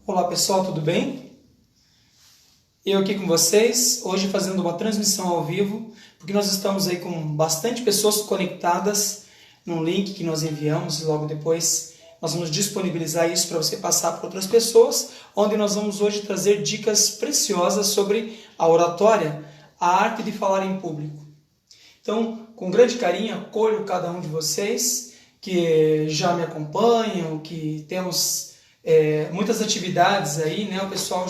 Olá pessoal, tudo bem? Eu aqui com vocês, hoje fazendo uma transmissão ao vivo, porque nós estamos aí com bastante pessoas conectadas num link que nós enviamos e logo depois nós vamos disponibilizar isso para você passar para outras pessoas, onde nós vamos hoje trazer dicas preciosas sobre a oratória, a arte de falar em público. Então, com grande carinho, acolho cada um de vocês que já me acompanham, que temos muitas atividades aí, né? O pessoal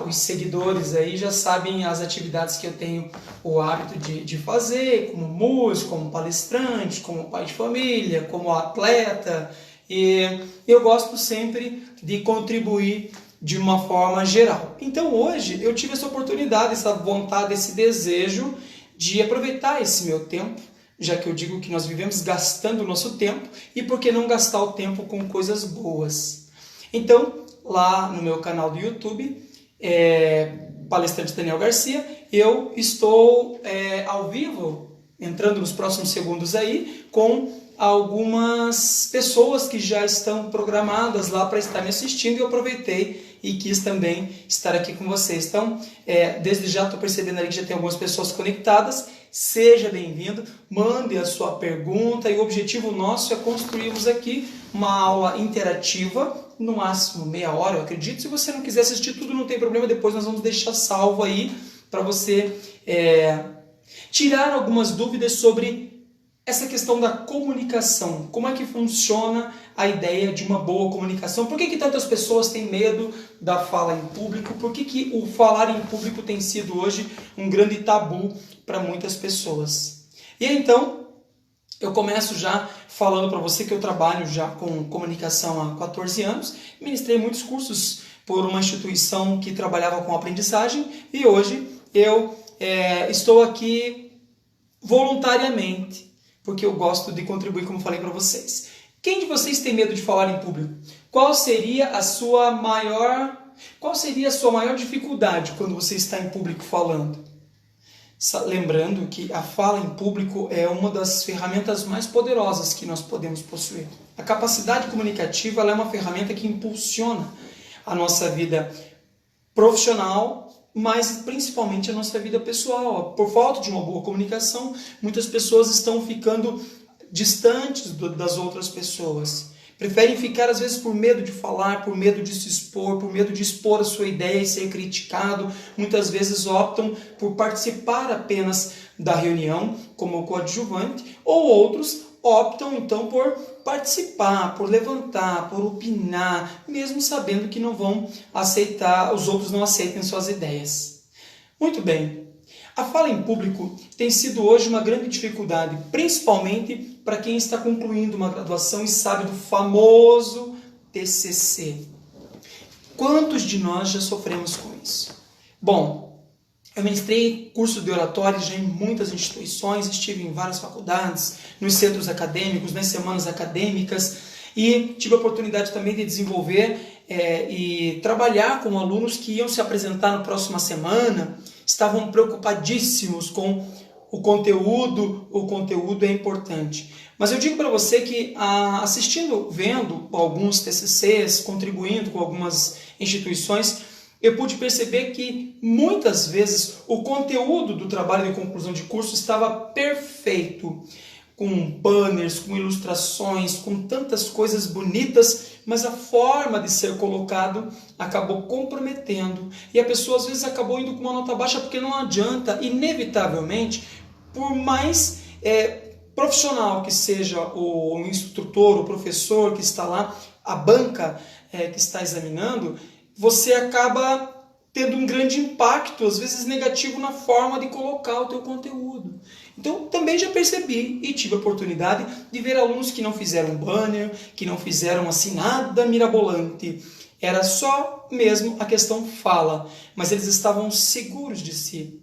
os seguidores aí já sabem as atividades que eu tenho o hábito de fazer, como músico, como palestrante, como pai de família, como atleta, e eu gosto sempre de contribuir de uma forma geral. Então hoje eu tive essa oportunidade, essa vontade, esse desejo de aproveitar esse meu tempo, já que eu digo que nós vivemos gastando o nosso tempo, e por que não gastar o tempo com coisas boas? Então, lá no meu canal do YouTube, Palestrante Daniel Garcia, eu estou ao vivo, entrando nos próximos segundos aí, com algumas pessoas que já estão programadas lá para estar me assistindo, e eu aproveitei e quis também estar aqui com vocês. Então, desde já estou percebendo ali que já tem algumas pessoas conectadas. Seja bem-vindo, mande a sua pergunta, e o objetivo nosso é construirmos aqui uma aula interativa, no máximo meia hora, eu acredito. Se você não quiser assistir tudo, não tem problema, depois nós vamos deixar salvo aí para você tirar algumas dúvidas sobre essa questão da comunicação. Como é que funciona a ideia de uma boa comunicação? Por que tantas pessoas têm medo da fala em público? Por que o falar em público tem sido hoje um grande tabu para muitas pessoas? E aí, então, eu começo já falando para você que eu trabalho já com comunicação há 14 anos, ministrei muitos cursos por uma instituição que trabalhava com aprendizagem, e hoje eu estou aqui voluntariamente, porque eu gosto de contribuir, como falei para vocês. Quem de vocês tem medo de falar em público? Qual seria a sua maior dificuldade quando você está em público falando? Lembrando que a fala em público é uma das ferramentas mais poderosas que nós podemos possuir. A capacidade comunicativa, ela é uma ferramenta que impulsiona a nossa vida profissional, mas principalmente a nossa vida pessoal. Por falta de uma boa comunicação, muitas pessoas estão ficando distantes das outras pessoas. Preferem ficar, às vezes, por medo de falar, por medo de se expor, por medo de expor a sua ideia e ser criticado. Muitas vezes optam por participar apenas da reunião, como coadjuvante, ou outros optam, então, por participar, por levantar, por opinar, mesmo sabendo que não vão aceitar, os outros não aceitem suas ideias. Muito bem. A fala em público tem sido hoje uma grande dificuldade, principalmente para quem está concluindo uma graduação e sabe do famoso TCC. Quantos de nós já sofremos com isso? Bom, eu ministrei curso de oratória já em muitas instituições, estive em várias faculdades, nos centros acadêmicos, nas semanas acadêmicas, e tive a oportunidade também de desenvolver e trabalhar com alunos que iam se apresentar na próxima semana, estavam preocupadíssimos com o conteúdo é importante. Mas eu digo para você que vendo alguns TCCs, contribuindo com algumas instituições, eu pude perceber que muitas vezes o conteúdo do trabalho de conclusão de curso estava perfeito, com banners, com ilustrações, com tantas coisas bonitas, mas a forma de ser colocado acabou comprometendo, e a pessoa às vezes acabou indo com uma nota baixa, porque não adianta, inevitavelmente, por mais profissional que seja o instrutor, o professor que está lá, a banca que está examinando, você acaba tendo um grande impacto, às vezes negativo, na forma de colocar o teu conteúdo. Então, também já percebi e tive a oportunidade de ver alunos que não fizeram banner, que não fizeram assim nada mirabolante. Era só mesmo a questão fala, mas eles estavam seguros de si.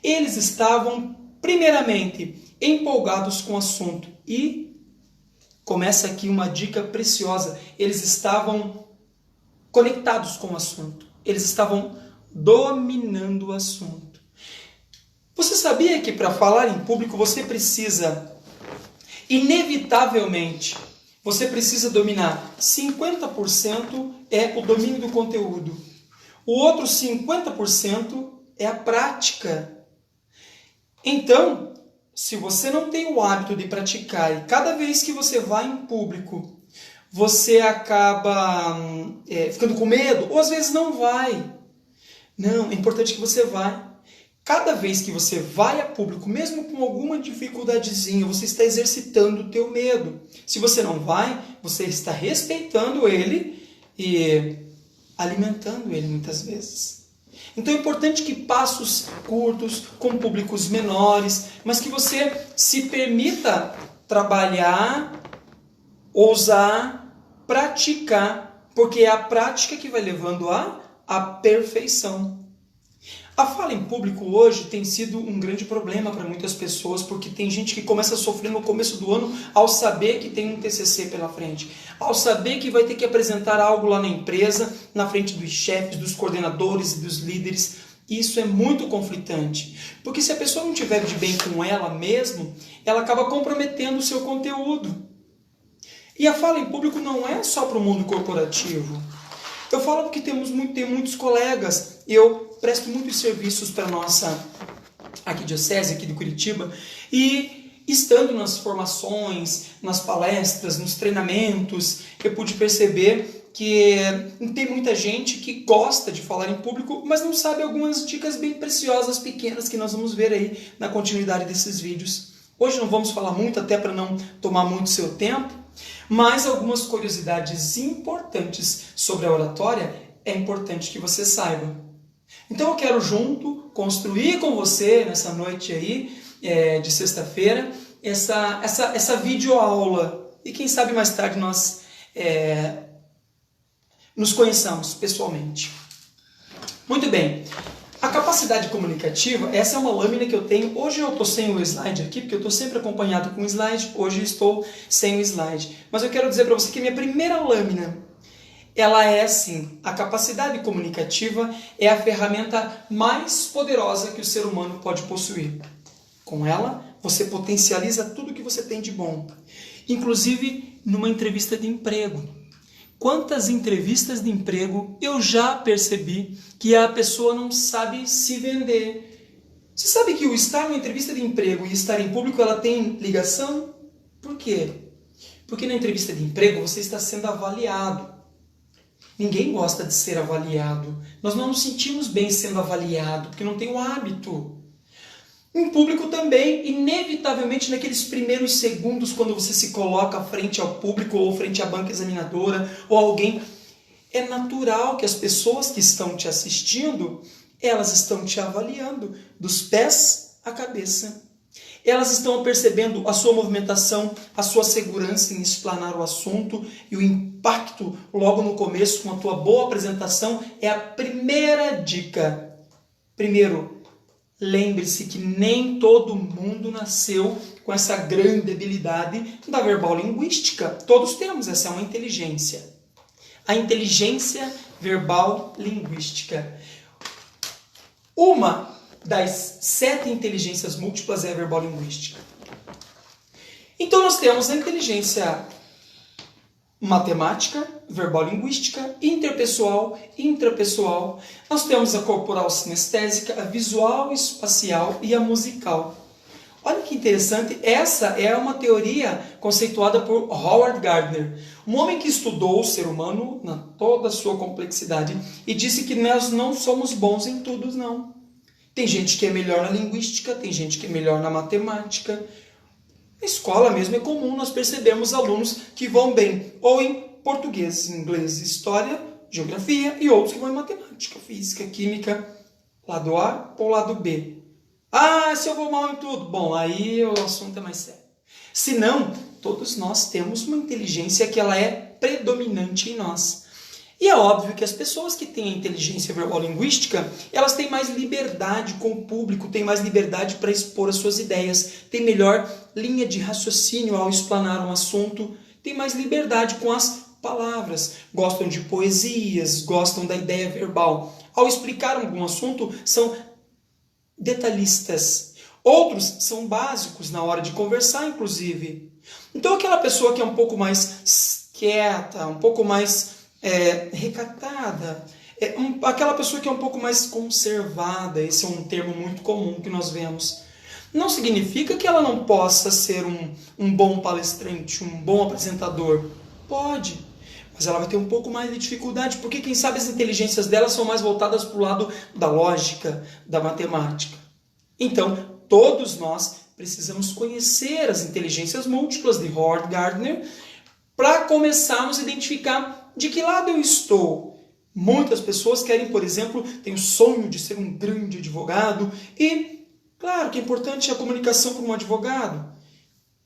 Eles estavam, primeiramente, empolgados com o assunto. E começa aqui uma dica preciosa. Eles estavam conectados com o assunto. Eles estavam dominando o assunto. Você sabia que para falar em público você precisa, inevitavelmente, você precisa dominar 50% é o domínio do conteúdo. O outro 50% é a prática. Então, se você não tem o hábito de praticar e cada vez que você vai em público, você acaba ficando com medo, ou às vezes não vai. Não, é importante que você vá. Cada vez que você vai a público, mesmo com alguma dificuldadezinha, você está exercitando o teu medo. Se você não vai, você está respeitando ele e alimentando ele muitas vezes. Então é importante que passos curtos, com públicos menores, mas que você se permita trabalhar, ousar, praticar, porque é a prática que vai levando à perfeição. A fala em público hoje tem sido um grande problema para muitas pessoas, porque tem gente que começa a sofrer no começo do ano ao saber que tem um TCC pela frente, ao saber que vai ter que apresentar algo lá na empresa, na frente dos chefes, dos coordenadores e dos líderes. Isso é muito conflitante, porque se a pessoa não estiver de bem com ela mesma, ela acaba comprometendo o seu conteúdo. E a fala em público não é só para o mundo corporativo. Eu falo porque tem muitos colegas, eu presto muitos serviços para a nossa arquidiocese aqui de Curitiba, e estando nas formações, nas palestras, nos treinamentos, eu pude perceber que tem muita gente que gosta de falar em público, mas não sabe algumas dicas bem preciosas, pequenas, que nós vamos ver aí na continuidade desses vídeos. Hoje não vamos falar muito, até para não tomar muito seu tempo, mas algumas curiosidades importantes sobre a oratória é importante que você saiba. Então eu quero junto construir com você nessa noite aí de sexta-feira essa videoaula, e quem sabe mais tarde nós nos conheçamos pessoalmente. Muito bem. A capacidade comunicativa, essa é uma lâmina que eu tenho. Hoje eu estou sem o slide aqui, porque eu estou sempre acompanhado com o slide. Hoje estou sem o slide. Mas eu quero dizer para você que a minha primeira lâmina, ela é assim: a capacidade comunicativa é a ferramenta mais poderosa que o ser humano pode possuir. Com ela, você potencializa tudo que você tem de bom. Inclusive numa entrevista de emprego. Quantas entrevistas de emprego eu já percebi que a pessoa não sabe se vender? Você sabe que o estar numa entrevista de emprego e estar em público, ela tem ligação? Por quê? Porque na entrevista de emprego você está sendo avaliado. Ninguém gosta de ser avaliado. Nós não nos sentimos bem sendo avaliado, porque não tem o hábito. Em público também, inevitavelmente naqueles primeiros segundos, quando você se coloca frente ao público ou frente à banca examinadora ou alguém, é natural que as pessoas que estão te assistindo, elas estão te avaliando dos pés à cabeça. Elas estão percebendo a sua movimentação, a sua segurança em explanar o assunto, e o impacto logo no começo com a tua boa apresentação é a primeira dica. Primeiro, lembre-se que nem todo mundo nasceu com essa grande habilidade da verbal linguística. Todos temos, essa é uma inteligência. A inteligência verbal linguística. Uma das 7 inteligências múltiplas é a verbal linguística. Então nós temos a inteligência matemática, verbal linguística, interpessoal, intrapessoal. Nós temos a corporal sinestésica, a visual espacial e a musical. Olha que interessante, essa é uma teoria conceituada por Howard Gardner, um homem que estudou o ser humano na toda a sua complexidade e disse que nós não somos bons em tudo, não. Tem gente que é melhor na linguística, tem gente que é melhor na matemática. Na escola mesmo é comum nós percebemos alunos que vão bem ou em português, inglês, história, geografia, e outros que vão em matemática, física, química, lado A ou lado B. Ah, se eu vou mal em tudo, bom, aí o assunto é mais sério. Se não, todos nós temos uma inteligência que ela é predominante em nós. E é óbvio que as pessoas que têm a inteligência verbal linguística, elas têm mais liberdade com o público, têm mais liberdade para expor as suas ideias, têm melhor linha de raciocínio ao explanar um assunto, têm mais liberdade com as palavras, gostam de poesias, gostam da ideia verbal. Ao explicar algum assunto, são detalhistas. Outros são básicos na hora de conversar, inclusive. Então aquela pessoa que é um pouco mais quieta, um pouco mais recatada, aquela pessoa que é um pouco mais conservada, esse é um termo muito comum que nós vemos, não significa que ela não possa ser um bom palestrante, um bom apresentador. Pode, mas ela vai ter um pouco mais de dificuldade, porque quem sabe as inteligências dela são mais voltadas para o lado da lógica, da matemática. Então, todos nós precisamos conhecer as inteligências múltiplas de Howard Gardner para começarmos a identificar de que lado eu estou. Muitas pessoas querem, por exemplo, têm o sonho de ser um grande advogado e, claro, que é importante a comunicação para um advogado.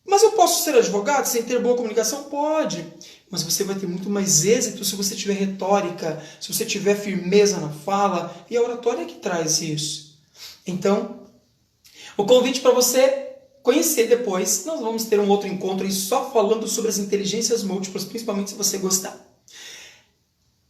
Mas eu posso ser advogado sem ter boa comunicação? Pode. Mas você vai ter muito mais êxito se você tiver retórica, se você tiver firmeza na fala, e a oratória é que traz isso. Então, o convite para você conhecer depois, nós vamos ter um outro encontro aí só falando sobre as inteligências múltiplas, principalmente se você gostar.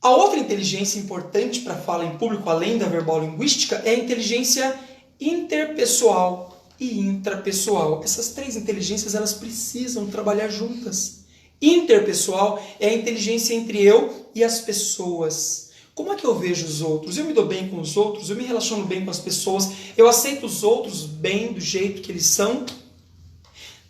A outra inteligência importante para a fala em público, além da verbal linguística, é a inteligência interpessoal e intrapessoal. Essas três inteligências, elas precisam trabalhar juntas. Interpessoal é a inteligência entre eu e as pessoas. Como é que eu vejo os outros? Eu me dou bem com os outros? Eu me relaciono bem com as pessoas? Eu aceito os outros bem do jeito que eles são?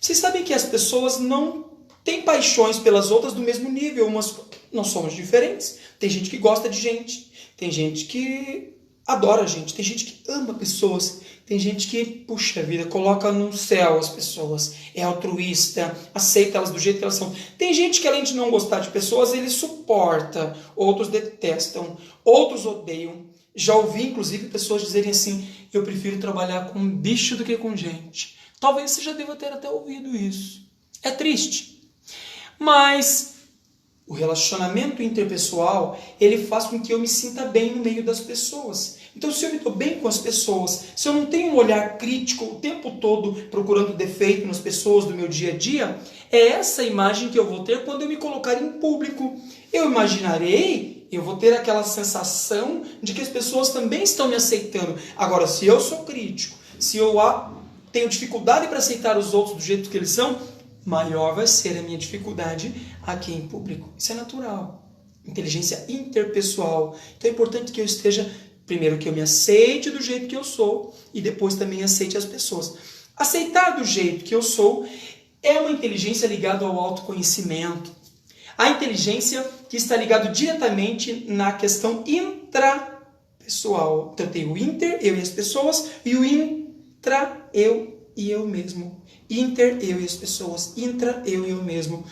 Vocês sabem que as pessoas não têm paixões pelas outras do mesmo nível. Nós somos diferentes. Tem gente que gosta de gente. Tem gente que adora gente. Tem gente que ama pessoas. Tem gente que, puxa vida, coloca no céu as pessoas. É altruísta, aceita elas do jeito que elas são. Tem gente que, além de não gostar de pessoas, ele suporta. Outros detestam. Outros odeiam. Já ouvi, inclusive, pessoas dizerem assim: eu prefiro trabalhar com bicho do que com gente. Talvez você já deva ter até ouvido isso. É triste. Mas o relacionamento interpessoal, ele faz com que eu me sinta bem no meio das pessoas. Então, se eu me dou bem com as pessoas, se eu não tenho um olhar crítico o tempo todo procurando defeito nas pessoas do meu dia a dia, é essa imagem que eu vou ter quando eu me colocar em público. Eu imaginarei, eu vou ter aquela sensação de que as pessoas também estão me aceitando. Agora, se eu sou crítico, se eu tenho dificuldade para aceitar os outros do jeito que eles são, maior vai ser a minha dificuldade aqui em público. Isso é natural. Inteligência interpessoal. Então é importante que eu esteja, primeiro, que eu me aceite do jeito que eu sou e depois também aceite as pessoas. Aceitar do jeito que eu sou é uma inteligência ligada ao autoconhecimento. A inteligência que está ligada diretamente na questão intrapessoal. Então eu tenho o inter, eu e as pessoas, e o intra, eu e eu mesmo. Inter, eu e as pessoas. Intra, eu e eu mesmo.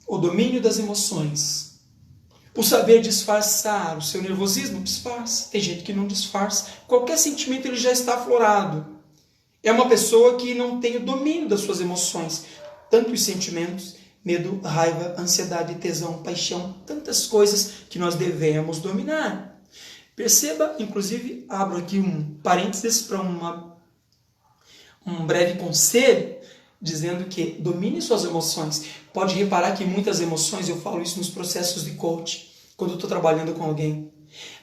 O domínio das emoções. O saber disfarçar. O seu nervosismo disfarça. Tem gente que não disfarça. Qualquer sentimento ele já está aflorado. É uma pessoa que não tem o domínio das suas emoções. Tanto os sentimentos, medo, raiva, ansiedade, tesão, paixão. Tantas coisas que nós devemos dominar. Perceba, inclusive, abro aqui um parênteses para um breve conselho, dizendo que domine suas emoções. Pode reparar que muitas emoções, eu falo isso nos processos de coaching, quando eu estou trabalhando com alguém.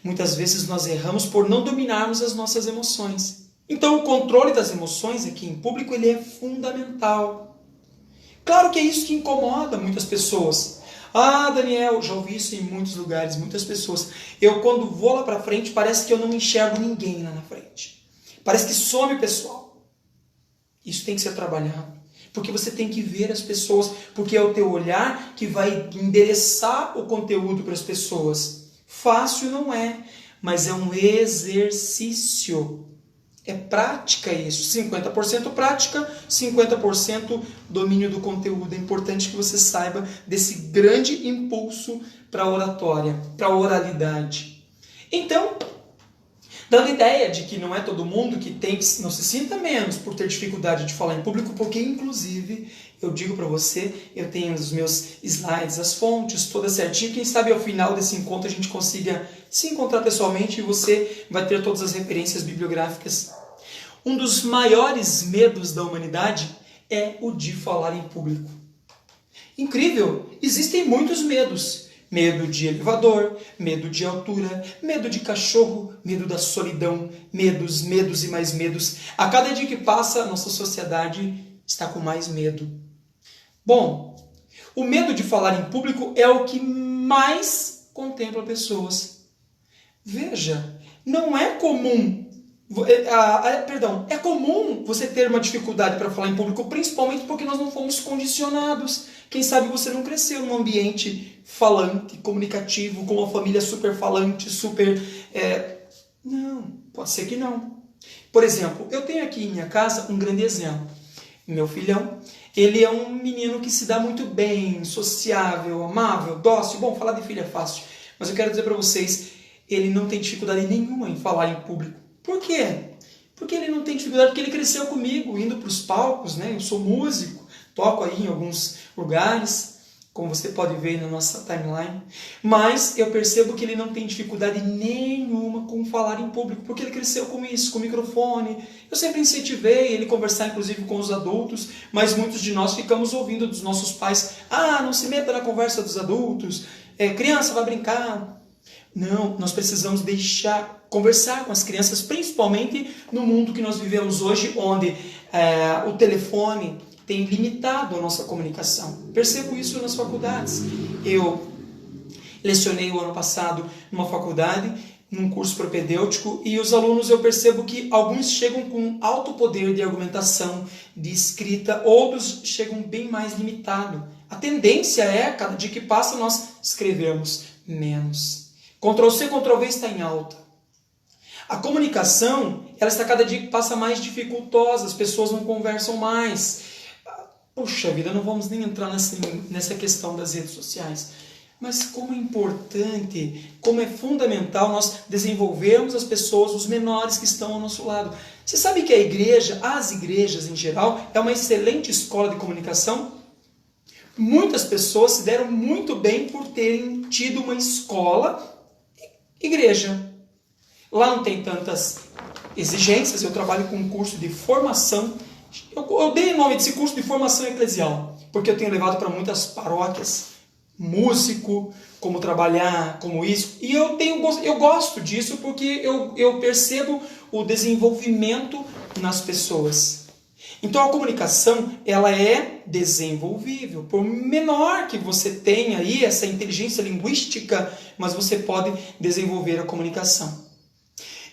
Muitas vezes nós erramos por não dominarmos as nossas emoções. Então o controle das emoções aqui em público ele é fundamental. Claro que é isso que incomoda muitas pessoas. Ah, Daniel, já ouvi isso em muitos lugares, muitas pessoas. Eu quando vou lá para frente parece que eu não enxergo ninguém lá na frente. Parece que some o pessoal. Isso tem que ser trabalhado. Porque você tem que ver as pessoas, porque é o teu olhar que vai endereçar o conteúdo para as pessoas. Fácil não é, mas é um exercício. É prática isso. 50% prática, 50% domínio do conteúdo. É importante que você saiba desse grande impulso para a oratória, para a oralidade. Então, dando ideia de que não é todo mundo que tem que não se sinta menos por ter dificuldade de falar em público, porque inclusive eu digo para você, eu tenho os meus slides, as fontes todas certinho, quem sabe ao final desse encontro a gente consiga se encontrar pessoalmente e você vai ter todas as referências bibliográficas. Um dos maiores medos da humanidade é o de falar em público. Incrível, existem muitos medos. Medo de elevador, medo de altura, medo de cachorro, medo da solidão, medos, medos e mais medos. A cada dia que passa, a nossa sociedade está com mais medo. Bom, o medo de falar em público é o que mais contempla pessoas. Veja, não é comum, é comum você ter uma dificuldade para falar em público, principalmente porque nós não fomos condicionados. Quem sabe você não cresceu num ambiente falante, comunicativo, com uma família super falante, super... Não, pode ser que não. Por exemplo, eu tenho aqui em minha casa um grande exemplo. Meu filhão, ele é um menino que se dá muito bem, sociável, amável, dócil. Bom, falar de filho é fácil, mas eu quero dizer para vocês, ele não tem dificuldade nenhuma em falar em público. Por quê? Porque ele não tem dificuldade, porque ele cresceu comigo, indo para os palcos, né? Eu sou músico, toco aí em alguns lugares, como você pode ver na nossa timeline, mas eu percebo que ele não tem dificuldade nenhuma com falar em público, porque ele cresceu com isso, com o microfone. Eu sempre incentivei ele a conversar, inclusive, com os adultos, mas muitos de nós ficamos ouvindo dos nossos pais, não se meta na conversa dos adultos, criança vai brincar. Não, nós precisamos conversar com as crianças, principalmente no mundo que nós vivemos hoje, onde o telefone tem limitado a nossa comunicação. Percebo isso nas faculdades. Eu lecionei o ano passado numa faculdade, num curso propedêutico, e os alunos, eu percebo que alguns chegam com alto poder de argumentação, de escrita, outros chegam bem mais limitado. A tendência é, cada dia que passa, nós escrevemos menos. Ctrl+C, Ctrl+V está em alta. A comunicação, ela está cada dia que passa mais dificultosa, as pessoas não conversam mais. Puxa vida, não vamos nem entrar nessa questão das redes sociais. Mas como é importante, como é fundamental nós desenvolvermos as pessoas, os menores que estão ao nosso lado. Você sabe que a igreja, as igrejas em geral, é uma excelente escola de comunicação? Muitas pessoas se deram muito bem por terem tido uma escola, igreja. Lá não tem tantas exigências, eu trabalho com um curso de formação. Eu dei o nome desse curso de formação eclesial, porque eu tenho levado para muitas paróquias, músico, como trabalhar, como isso. E eu gosto disso porque eu percebo o desenvolvimento nas pessoas. Então a comunicação, ela é desenvolvível. Por menor que você tenha aí essa inteligência linguística, mas você pode desenvolver a comunicação.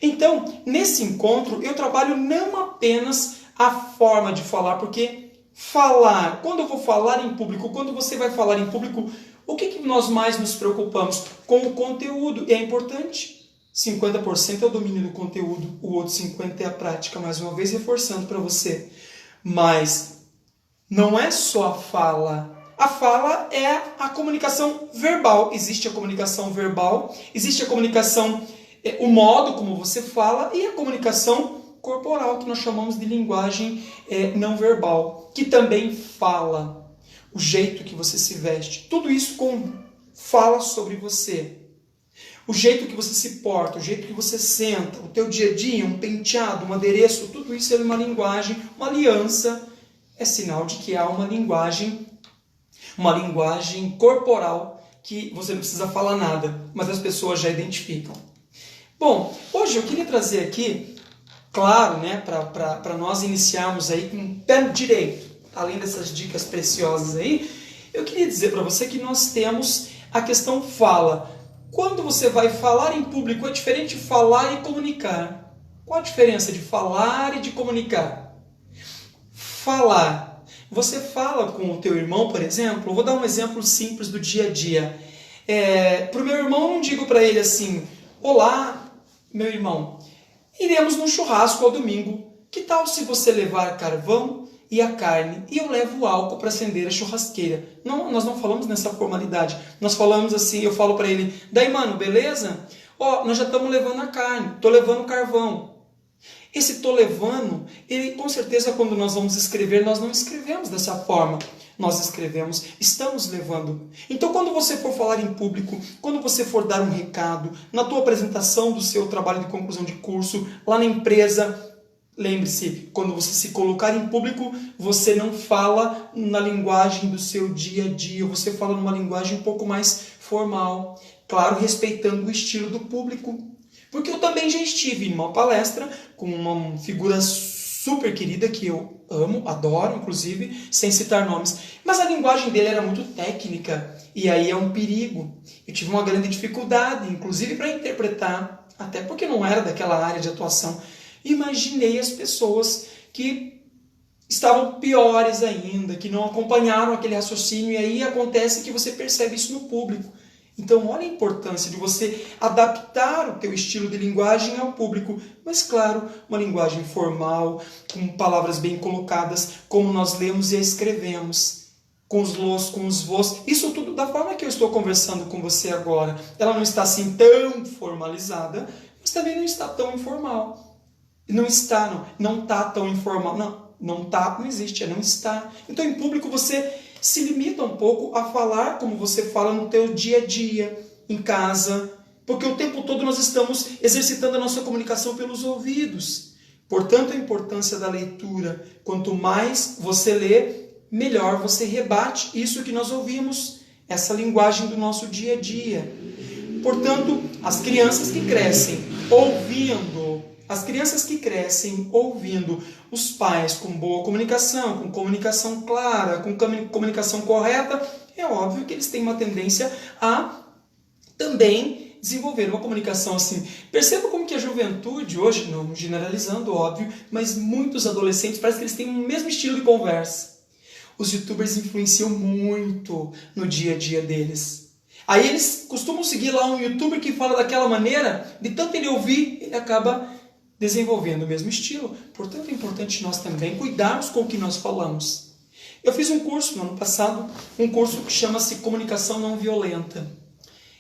Então, nesse encontro, eu trabalho não apenas a forma de falar, porque falar, quando eu vou falar em público, quando você vai falar em público, o que nós mais nos preocupamos? Com o conteúdo, é importante. 50% é o domínio do conteúdo, o outro 50% é a prática, mais uma vez reforçando para você. Mas não é só a fala. A fala é a comunicação verbal. Existe a comunicação verbal, existe a comunicação, o modo como você fala, e a comunicação corporal, que nós chamamos de linguagem não verbal, que também fala. O jeito que você se veste, tudo isso fala sobre você. O jeito que você se porta, o jeito que você senta, o teu dia a dia, um penteado, um adereço, tudo isso é uma linguagem, uma aliança, é sinal de que há uma linguagem corporal que você não precisa falar nada, mas as pessoas já identificam. Bom, hoje eu queria trazer aqui, claro, né, para nós iniciarmos aí com o pé direito, além dessas dicas preciosas aí, eu queria dizer para você que nós temos a questão fala. Quando você vai falar em público, é diferente de falar e comunicar. Qual a diferença de falar e de comunicar? Falar. Você fala com o teu irmão, por exemplo, eu vou dar um exemplo simples do dia a dia. Para o meu irmão, eu não digo para ele assim, olá, meu irmão, iremos num churrasco ao domingo. Que tal se você levar carvão e a carne, e eu levo o álcool para acender a churrasqueira? Não, nós não falamos nessa formalidade. Nós falamos assim, eu falo para ele, daí mano, beleza? Nós já estamos levando a carne, estou levando o carvão. Esse tô levando, ele com certeza quando nós vamos escrever, nós não escrevemos dessa forma. Nós escrevemos, estamos levando. Então quando você for falar em público, quando você for dar um recado, na tua apresentação do seu trabalho de conclusão de curso, lá na empresa, lembre-se, quando você se colocar em público, você não fala na linguagem do seu dia a dia, você fala numa linguagem um pouco mais formal, claro, respeitando o estilo do público. Porque eu também já estive em uma palestra com uma figura super querida, que eu amo, adoro, inclusive, sem citar nomes. Mas a linguagem dele era muito técnica, e aí é um perigo. Eu tive uma grande dificuldade, inclusive para interpretar, até porque não era daquela área de atuação. Imaginei as pessoas que estavam piores ainda, que não acompanharam aquele raciocínio, e aí acontece que você percebe isso no público. Então, olha a importância de você adaptar o teu estilo de linguagem ao público, mas claro, uma linguagem formal, com palavras bem colocadas, como nós lemos e escrevemos, com os los, com os vos, isso tudo da forma que eu estou conversando com você agora. Ela não está assim tão formalizada, mas também não está tão informal. Não está, não está tão informal, não está, não existe, não está. Então, em público, você se limita um pouco a falar como você fala no teu dia a dia, em casa, porque o tempo todo nós estamos exercitando a nossa comunicação pelos ouvidos. Portanto, a importância da leitura. Quanto mais você lê, melhor você rebate isso que nós ouvimos, essa linguagem do nosso dia a dia. Portanto, as crianças que crescem ouvindo os pais com boa comunicação, com comunicação clara, com comunicação correta, é óbvio que eles têm uma tendência a também desenvolver uma comunicação assim. Perceba como que a juventude hoje, não generalizando, óbvio, mas muitos adolescentes parece que eles têm o mesmo estilo de conversa. Os youtubers influenciam muito no dia a dia deles. Aí eles costumam seguir lá um youtuber que fala daquela maneira, de tanto ele ouvir, ele acaba desenvolvendo o mesmo estilo. Portanto, é importante nós também cuidarmos com o que nós falamos. Eu fiz um curso no ano passado, um curso que chama-se Comunicação Não Violenta.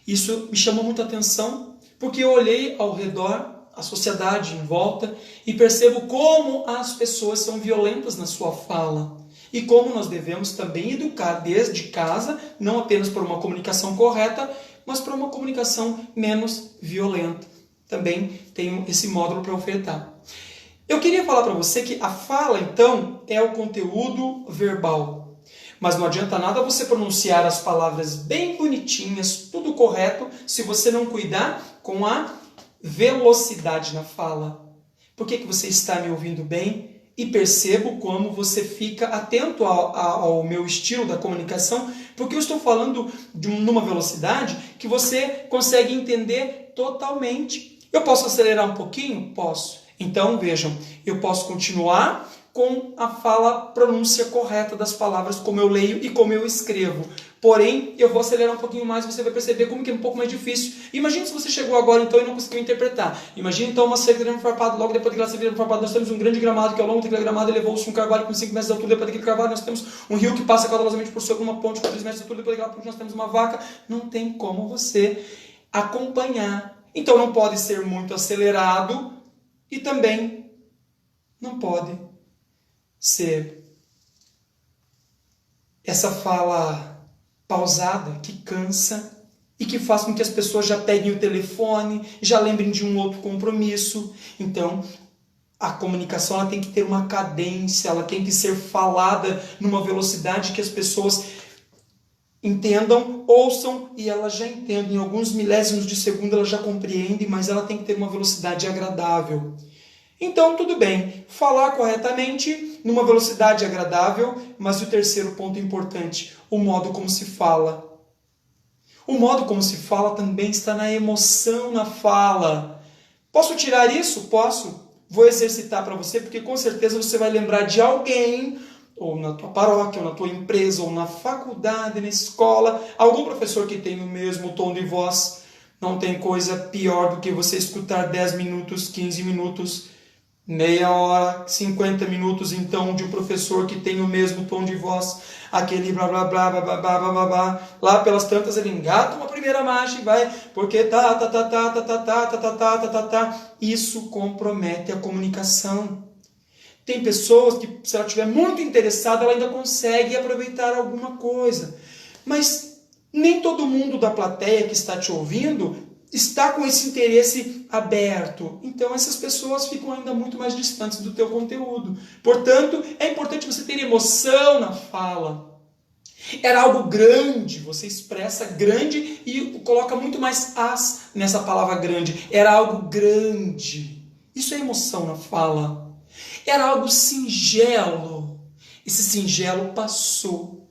Isso me chamou muita atenção, porque eu olhei ao redor, a sociedade em volta, e percebo como as pessoas são violentas na sua fala. E como nós devemos também educar desde casa, não apenas por uma comunicação correta, mas por uma comunicação menos violenta. Também tenho esse módulo para ofertar. Eu queria falar para você que a fala, então, é o conteúdo verbal. Mas não adianta nada você pronunciar as palavras bem bonitinhas, tudo correto, se você não cuidar com a velocidade na fala. Por que você está me ouvindo bem? E percebo como você fica atento ao meu estilo da comunicação, porque eu estou falando numa velocidade que você consegue entender totalmente. Eu posso acelerar um pouquinho? Posso. Então, vejam, eu posso continuar com a pronúncia correta das palavras, como eu leio e como eu escrevo. Porém, eu vou acelerar um pouquinho mais, você vai perceber como que é um pouco mais difícil. Imagina se você chegou agora então e não conseguiu interpretar. Imagina então uma cerveja farpada, logo depois daquela cerveja farpada nós temos um grande gramado, que ao longo daquele gramado elevou-se um carvalho com 5 metros de altura, depois daquele carvalho nós temos um rio que passa caudalosamente por sobre uma ponte com 3 metros de altura, depois daquela ponte nós temos uma vaca. Não tem como você acompanhar. Então não pode ser muito acelerado e também não pode ser essa fala pausada que cansa e que faz com que as pessoas já peguem o telefone, já lembrem de um outro compromisso. Então, a comunicação ela tem que ter uma cadência, ela tem que ser falada numa velocidade que as pessoas entendam, ouçam e elas já entendem. Em alguns milésimos de segundo elas já compreendem, mas ela tem que ter uma velocidade agradável. Então, tudo bem, falar corretamente numa velocidade agradável, mas o terceiro ponto importante, o modo como se fala. O modo como se fala também está na emoção na fala. Posso tirar isso? Posso. Vou exercitar para você, porque com certeza você vai lembrar de alguém, ou na tua paróquia, ou na tua empresa, ou na faculdade, na escola, algum professor que tem o mesmo tom de voz. Não tem coisa pior do que você escutar 10 minutos, 15 minutos, meia hora, 50 minutos, então, de um professor que tem o mesmo tom de voz, aquele blá blá blá blá blá blá blá blá, lá pelas tantas ele engata uma primeira marcha e vai, porque isso compromete a comunicação. Tem pessoas que, se ela estiver muito interessada, ela ainda consegue aproveitar alguma coisa, mas nem todo mundo da plateia que está te ouvindo está com esse interesse aberto. Então essas pessoas ficam ainda muito mais distantes do teu conteúdo. Portanto, é importante você ter emoção na fala. Era algo grande, você expressa grande e coloca muito mais as nessa palavra grande. Era algo grande. Isso é emoção na fala. Era algo singelo. Esse singelo passou.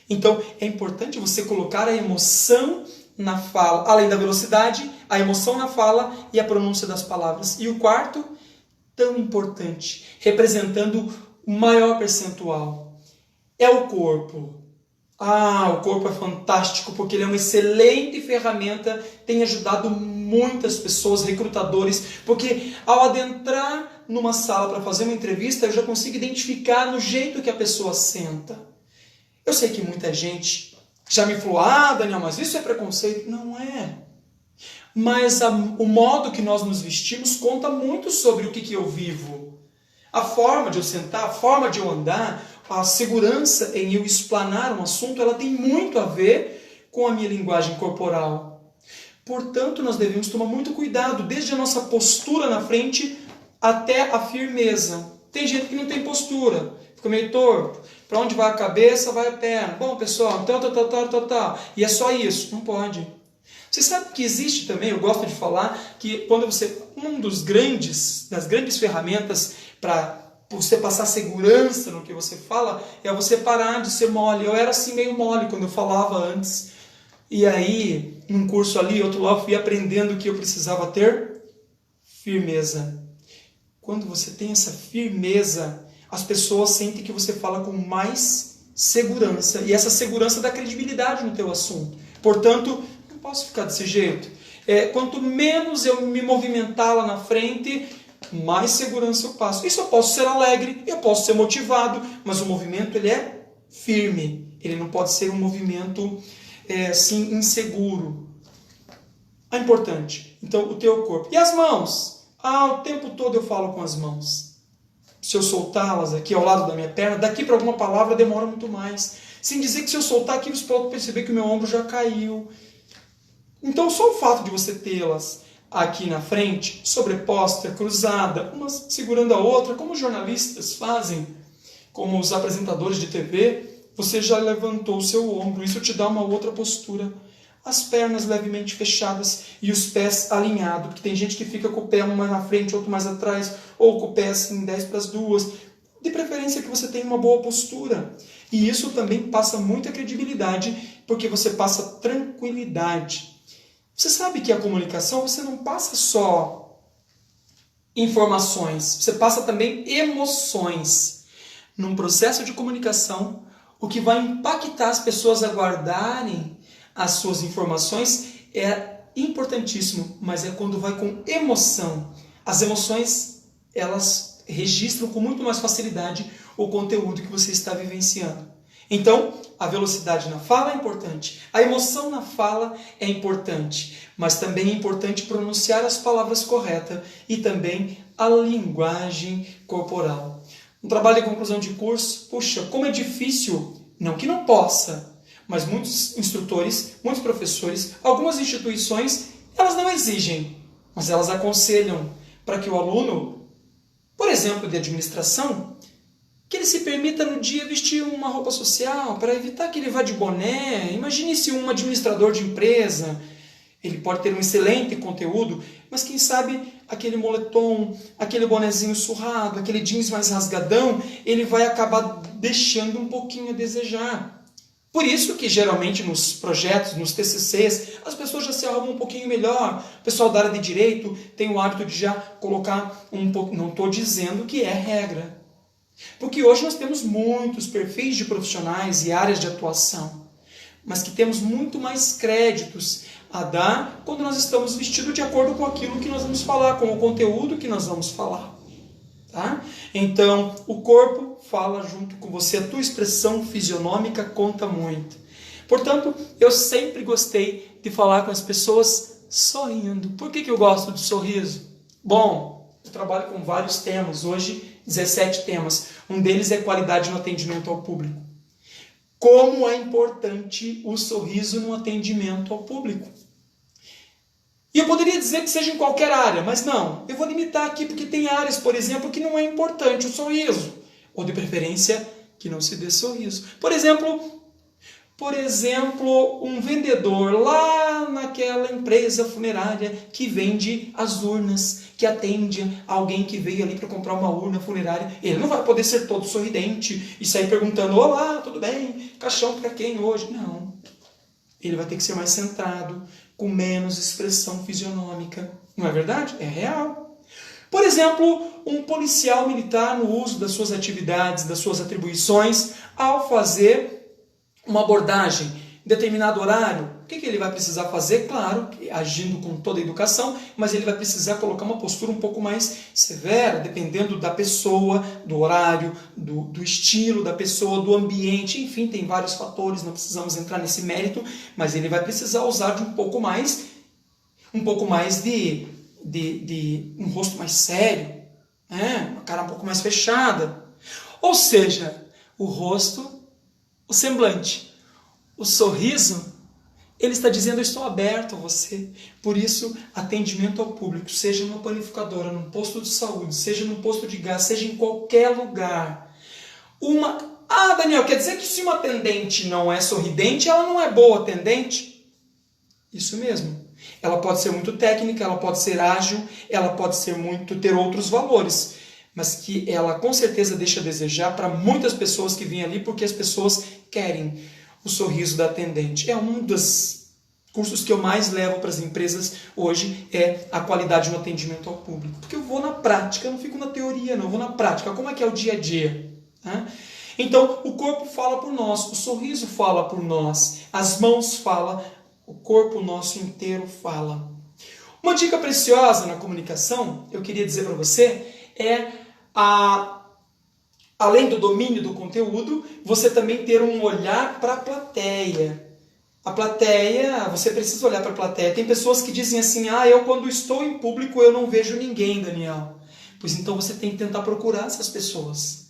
Então, é importante você colocar a emoção na fala, além da velocidade, a emoção na fala e a pronúncia das palavras. E o quarto, tão importante, representando o maior percentual, é o corpo. O corpo é fantástico porque ele é uma excelente ferramenta, tem ajudado muitas pessoas, recrutadores, porque ao adentrar numa sala para fazer uma entrevista, eu já consigo identificar no jeito que a pessoa senta. Eu sei que muita gente já me falou, Daniel, mas isso é preconceito. Não é. Mas o modo que nós nos vestimos conta muito sobre o que eu vivo. A forma de eu sentar, a forma de eu andar, a segurança em eu explanar um assunto, ela tem muito a ver com a minha linguagem corporal. Portanto, nós devemos tomar muito cuidado, desde a nossa postura na frente até a firmeza. Tem gente que não tem postura, fica meio torto. Para onde vai a cabeça, vai a perna. Bom, pessoal, e é só isso. Não pode. Você sabe que existe também, eu gosto de falar, que quando das grandes ferramentas para você passar segurança no que você fala, é você parar de ser mole. Eu era assim meio mole quando eu falava antes. E aí, num curso ali, outro lá, eu fui aprendendo que eu precisava ter firmeza. Quando você tem essa firmeza, as pessoas sentem que você fala com mais segurança. E essa segurança dá credibilidade no teu assunto. Portanto, não posso ficar desse jeito. Quanto menos eu me movimentar lá na frente, mais segurança eu passo. Isso eu posso ser alegre, eu posso ser motivado, mas o movimento ele é firme. Ele não pode ser um movimento assim, inseguro. É importante. Então, o teu corpo. E as mãos? O tempo todo eu falo com as mãos. Se eu soltá-las aqui ao lado da minha perna, daqui para alguma palavra demora muito mais. Sem dizer que se eu soltar aqui, você pode perceber que o meu ombro já caiu. Então, só o fato de você tê-las aqui na frente, sobreposta, cruzada, uma segurando a outra, como os jornalistas fazem, como os apresentadores de TV, você já levantou o seu ombro. Isso te dá uma outra postura. As pernas levemente fechadas e os pés alinhados, porque tem gente que fica com o pé um mais na frente, outro mais atrás, ou com o pé assim 10 para as 2. De preferência que você tenha uma boa postura. E isso também passa muita credibilidade, porque você passa tranquilidade. Você sabe que a comunicação, você não passa só informações, você passa também emoções. Num processo de comunicação, o que vai impactar as pessoas a guardarem as suas informações é importantíssimo, mas é quando vai com emoção. As emoções, elas registram com muito mais facilidade o conteúdo que você está vivenciando. Então, a velocidade na fala é importante, a emoção na fala é importante, mas também é importante pronunciar as palavras corretas e também a linguagem corporal. Um trabalho de conclusão de curso, puxa, como é difícil, não que não possa, mas muitos instrutores, muitos professores, algumas instituições, elas não exigem, mas elas aconselham para que o aluno, por exemplo, de administração, que ele se permita no dia vestir uma roupa social, para evitar que ele vá de boné. Imagine se um administrador de empresa, ele pode ter um excelente conteúdo, mas quem sabe aquele moletom, aquele bonezinho surrado, aquele jeans mais rasgadão, ele vai acabar deixando um pouquinho a desejar. Por isso que geralmente nos projetos, nos TCCs, as pessoas já se arrumam um pouquinho melhor. O pessoal da área de direito tem o hábito de já colocar um pouco. Não estou dizendo que é regra. Porque hoje nós temos muitos perfis de profissionais e áreas de atuação, mas que temos muito mais créditos a dar quando nós estamos vestidos de acordo com aquilo que nós vamos falar, com o conteúdo que nós vamos falar. Tá? Então, o corpo fala junto com você, a tua expressão fisionômica conta muito. Portanto, eu sempre gostei de falar com as pessoas sorrindo. Por que eu gosto de sorriso? Bom, eu trabalho com vários temas, hoje 17 temas. Um deles é qualidade no atendimento ao público. Como é importante o sorriso no atendimento ao público. E eu poderia dizer que seja em qualquer área, mas não. Eu vou limitar aqui porque tem áreas, por exemplo, que não é importante o sorriso. Ou de preferência, que não se dê sorriso. Por exemplo, um vendedor lá aquela empresa funerária que vende as urnas, que atende alguém que veio ali para comprar uma urna funerária. Ele não vai poder ser todo sorridente e sair perguntando: olá, tudo bem? Caixão para quem hoje? Não. Ele vai ter que ser mais centrado, com menos expressão fisionômica. Não é verdade? É real. Por exemplo, um policial militar no uso das suas atividades, das suas atribuições, ao fazer uma abordagem em determinado horário, o que ele vai precisar fazer? Claro, agindo com toda a educação, mas ele vai precisar colocar uma postura um pouco mais severa, dependendo da pessoa, do horário, do estilo da pessoa, do ambiente, enfim, tem vários fatores, não precisamos entrar nesse mérito, mas ele vai precisar usar de um pouco mais de um rosto mais sério, uma cara um pouco mais fechada. Ou seja, o rosto, o semblante, o sorriso, ele está dizendo: eu estou aberto a você. Por isso, atendimento ao público, seja numa panificadora, num posto de saúde, seja num posto de gás, seja em qualquer lugar. Daniel, quer dizer que se uma atendente não é sorridente, ela não é boa atendente? Isso mesmo. Ela pode ser muito técnica, ela pode ser ágil, ela pode ser ter outros valores, mas que ela com certeza deixa a desejar para muitas pessoas que vêm ali, porque as pessoas querem o sorriso da atendente. É um dos cursos que eu mais levo para as empresas hoje, é a qualidade no atendimento ao público. Porque eu vou na prática, eu não fico na teoria, não, eu vou na prática. Como é que é o dia a dia? Então, o corpo fala por nós, o sorriso fala por nós, as mãos falam, o corpo nosso inteiro fala. Uma dica preciosa na comunicação, eu queria dizer para você, além do domínio do conteúdo, você também ter um olhar para a plateia. A plateia, você precisa olhar para a plateia. Tem pessoas que dizem assim: eu quando estou em público eu não vejo ninguém, Daniel. Pois então você tem que tentar procurar essas pessoas.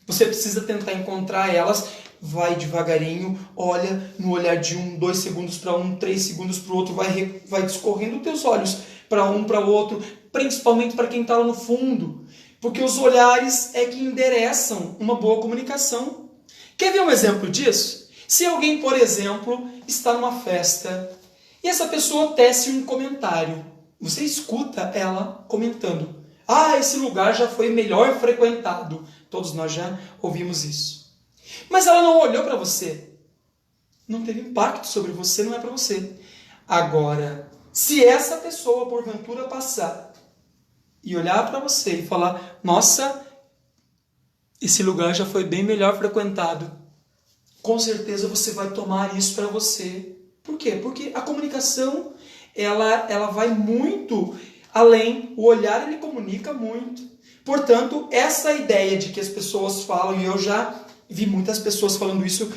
Você precisa tentar encontrar elas. Vai devagarinho, olha no olhar de 2 segundos para um, 3 segundos para o outro, vai discorrendo os teus olhos para um, para o outro, principalmente para quem está lá no fundo. Porque os olhares é que endereçam uma boa comunicação. Quer ver um exemplo disso? Se alguém, por exemplo, está numa festa e essa pessoa tece um comentário, você escuta ela comentando: esse lugar já foi melhor frequentado. Todos nós já ouvimos isso. Mas ela não olhou para você. Não teve impacto sobre você, não é para você. Agora, se essa pessoa porventura passar e olhar para você e falar: nossa, esse lugar já foi bem melhor frequentado, com certeza você vai tomar isso para você. Por quê? Porque a comunicação, ela vai muito além. O olhar, ele comunica muito. Portanto, essa ideia de que as pessoas falam, e eu já vi muitas pessoas falando isso,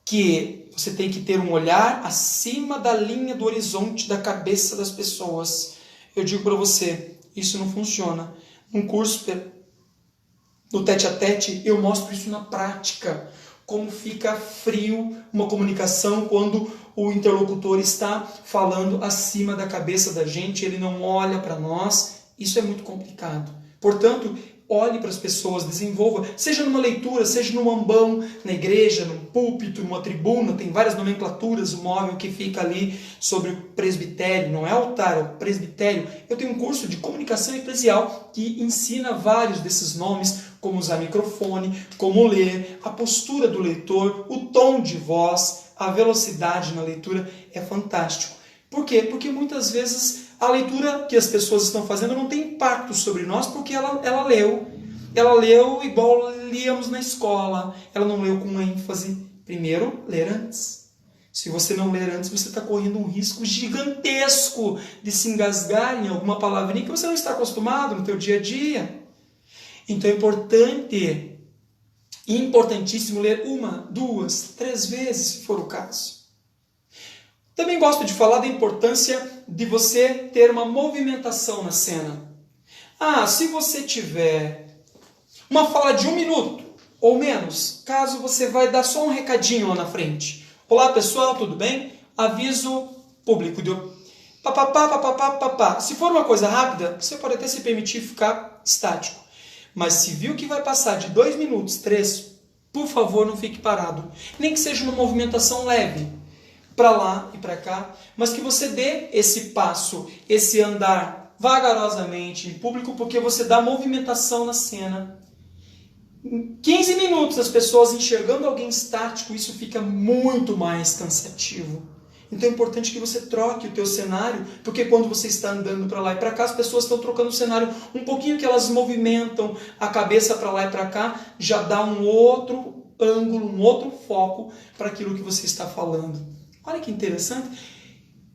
que você tem que ter um olhar acima da linha do horizonte da cabeça das pessoas. Eu digo para você, isso não funciona. Num curso, no tete-a-tete, eu mostro isso na prática. Como fica frio uma comunicação quando o interlocutor está falando acima da cabeça da gente, ele não olha para nós. Isso é muito complicado. Portanto, olhe para as pessoas, desenvolva, seja numa leitura, seja num ambão, na igreja, num púlpito, numa tribuna, tem várias nomenclaturas, o móvel que fica ali sobre o presbitério, não é altar, é o presbitério. Eu tenho um curso de comunicação eclesial que ensina vários desses nomes, como usar microfone, como ler, a postura do leitor, o tom de voz, a velocidade na leitura, é fantástico. Por quê? Porque muitas vezes a leitura que as pessoas estão fazendo não tem impacto sobre nós, porque ela leu. Ela leu igual líamos na escola. Ela não leu com ênfase. Primeiro, ler antes. Se você não ler antes, você está correndo um risco gigantesco de se engasgar em alguma palavrinha que você não está acostumado no teu dia a dia. Então é importante, importantíssimo ler 1, 2, 3 vezes, se for o caso. Também gosto de falar da importância de você ter uma movimentação na cena. Se você tiver uma fala de 1 minuto ou menos, caso você vai dar só um recadinho lá na frente. Olá pessoal, tudo bem? Aviso público. Se for uma coisa rápida, você pode até se permitir ficar estático. Mas se viu que vai passar de 2 minutos, 3, por favor não fique parado. Nem que seja uma movimentação leve. para lá e para cá, mas que você dê esse passo, esse andar vagarosamente em público, porque você dá movimentação na cena. Em 15 minutos, as pessoas enxergando alguém estático, isso fica muito mais cansativo. Então é importante que você troque o teu cenário, porque quando você está andando para lá e para cá, as pessoas estão trocando o cenário um pouquinho, que elas movimentam a cabeça para lá e para cá, já dá um outro ângulo, um outro foco para aquilo que você está falando. Olha que interessante.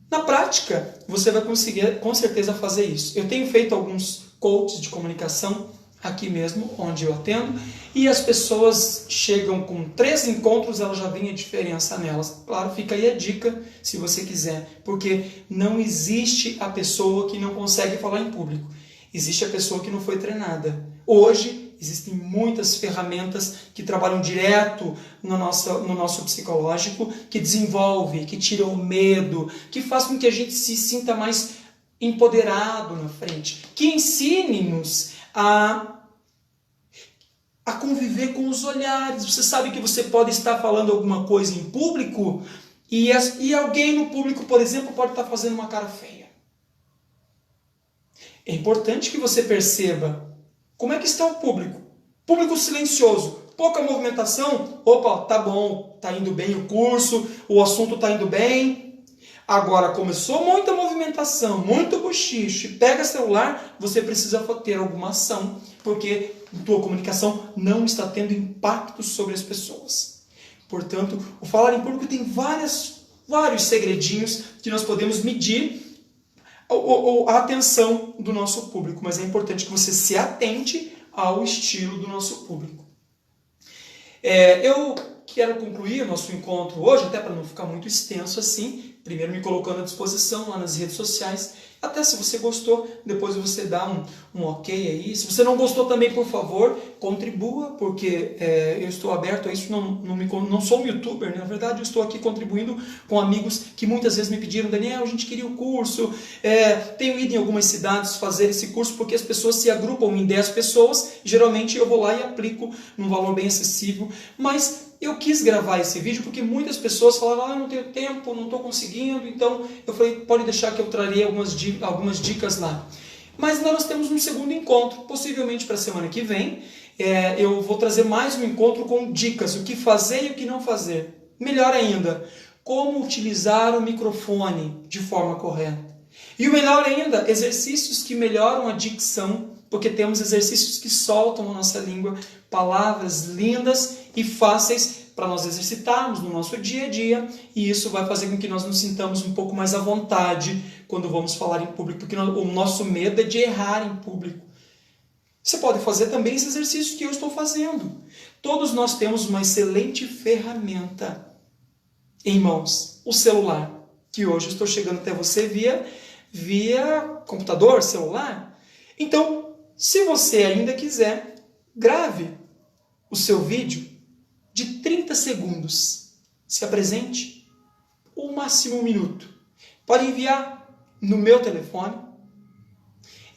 Na prática, você vai conseguir com certeza fazer isso. Eu tenho feito alguns coaches de comunicação aqui mesmo, onde eu atendo, e as pessoas chegam com 3 encontros, elas já veem a diferença nelas. Claro, fica aí a dica, se você quiser, porque não existe a pessoa que não consegue falar em público. Existe a pessoa que não foi treinada. Hoje, existem muitas ferramentas que trabalham direto no nosso psicológico, que desenvolve, que tiram o medo, que faz com que a gente se sinta mais empoderado na frente, que ensine-nos a conviver com os olhares. Você sabe que você pode estar falando alguma coisa em público e alguém no público, por exemplo, pode estar fazendo uma cara feia. É importante que você perceba como é que está o público. Público silencioso, pouca movimentação. Opa, tá bom, tá indo bem o curso, o assunto tá indo bem. Agora, começou muita movimentação, muito bochicho, pega celular, você precisa ter alguma ação, porque a tua comunicação não está tendo impacto sobre as pessoas. Portanto, o falar em público tem vários segredinhos que nós podemos medir a atenção do nosso público, mas é importante que você se atente ao estilo do nosso público. Eu quero concluir o nosso encontro hoje, até para não ficar muito extenso assim, primeiro me colocando à disposição lá nas redes sociais, até se você gostou, depois você dá um ok aí. Se você não gostou também, por favor, contribua, porque eu estou aberto a isso, não sou um youtuber, né? Na verdade eu estou aqui contribuindo com amigos que muitas vezes me pediram: Daniel, a gente queria o curso, tenho ido em algumas cidades fazer esse curso, porque as pessoas se agrupam em 10 pessoas, geralmente eu vou lá e aplico num valor bem acessível, mas eu quis gravar esse vídeo porque muitas pessoas falaram: eu não tenho tempo, não estou conseguindo, então eu falei, pode deixar que eu trarei algumas dicas lá. Mas nós temos um segundo encontro, possivelmente para a semana que vem, eu vou trazer mais um encontro com dicas, o que fazer e o que não fazer. Melhor ainda, como utilizar o microfone de forma correta. E o melhor ainda, exercícios que melhoram a dicção, porque temos exercícios que soltam a nossa língua, palavras lindas e fáceis para nós exercitarmos no nosso dia a dia, e isso vai fazer com que nós nos sintamos um pouco mais à vontade quando vamos falar em público, porque o nosso medo é de errar em público. Você pode fazer também esse exercício que eu estou fazendo. Todos nós temos uma excelente ferramenta em mãos, o celular, que hoje eu estou chegando até você via computador, celular. Então, se você ainda quiser, grave o seu vídeo de 30 segundos. Se apresente, o máximo 1 minuto. Pode enviar no meu telefone.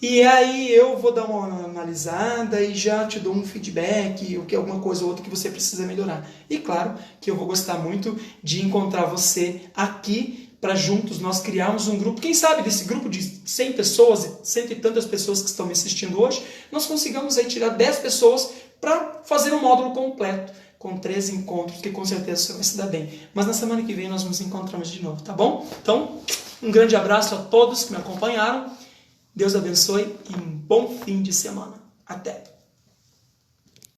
E aí eu vou dar uma analisada e já te dou um feedback, ou que alguma coisa ou outra que você precisa melhorar. E claro que eu vou gostar muito de encontrar você aqui para juntos nós criarmos um grupo. Quem sabe desse grupo de 100 pessoas, 100 e tantas pessoas que estão me assistindo hoje, nós consigamos aí tirar 10 pessoas para fazer um módulo completo, com 3 encontros, que com certeza você vai se dar bem. Mas na semana que vem nós nos encontramos de novo, tá bom? Então, um grande abraço a todos que me acompanharam. Deus abençoe e um bom fim de semana. Até!